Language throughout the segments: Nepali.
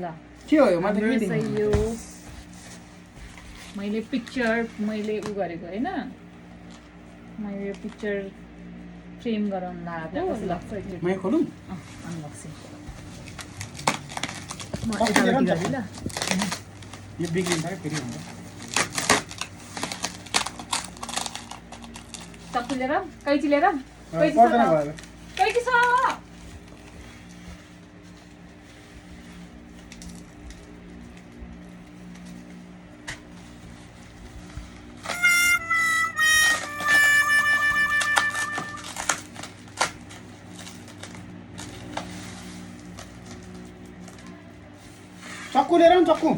ल के हो यो म त के रहेछ देखेँ यो मैले पिक्चर मैले उ गरेको होइन मैले पिक्चर फ्रेम गराउन लगाएको ल मै खोलौँ अनबक्सिङ म कस्तो यतापट्टि लिएर गरेँ ल यो बिग्रिन्छ क्या फेरि हुन्छ चक्कु लिएर कैँची लिएर कैँची छ पर्दैन त? भयो कैँची छ चक्कु लिएर आउनु चक्कु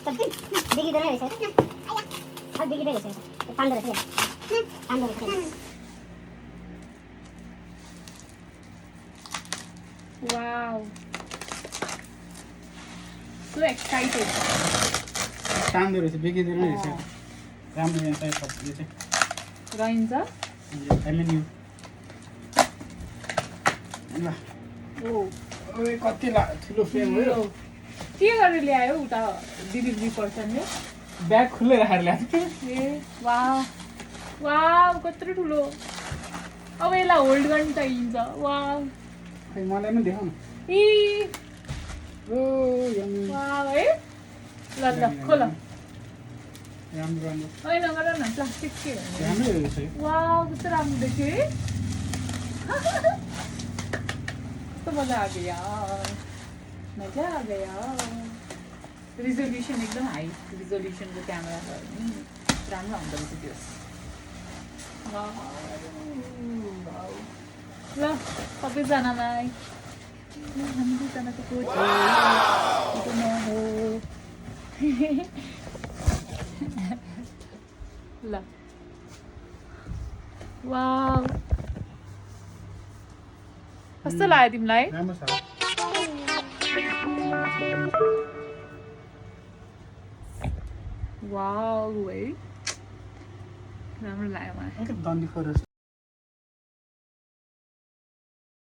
बिग्रिँदैन रहेछ बिग्रिँदै रहेछ पाण्डो रहेछ पाण्डो रहेछ वाउ सो एक्साइटेड तान्दो रहेछ बिग्रिँदैन रहेछ राम्रो यहाँ चाहिँ यो चाहिँ रहन्छ एल्युमिनियम ल ओ ओए कति ठुलो फ्रेम हो यो के गरेर ल्यायो उता डेलिभरी पर्सनले ब्याग खुल्लै राखेर ल्याएको थियो ए वाउ वाउ कत्रो ठुलो अब यसलाई होल्ड गर्नु चाहिन्छ वाउ खै मलाई पनि देखाउ न ए ओ यम्मी वाउ है ल ल खोल राम्रो राम्रो होइन गर न प्लास्टिक के भन्ने राम्रै रहेछ यो वाउ कस्तो राम्रो देख्यो है कस्तो मजा आ गया मजा आ गया रिजोल्युसन एकदम हाई रिजोल्युसनको क्यामेरा छ भने राम्रो आउँदो रहेछ त्यो वाउ। ल सबैजनालाई हामी दुईजनाको कोच म हो ल वाउ कस्तो लाग्यो तिमीलाई राम्रो छ वाउ है राम्रो लाग्यो मलाई अलिक डन्डी फरस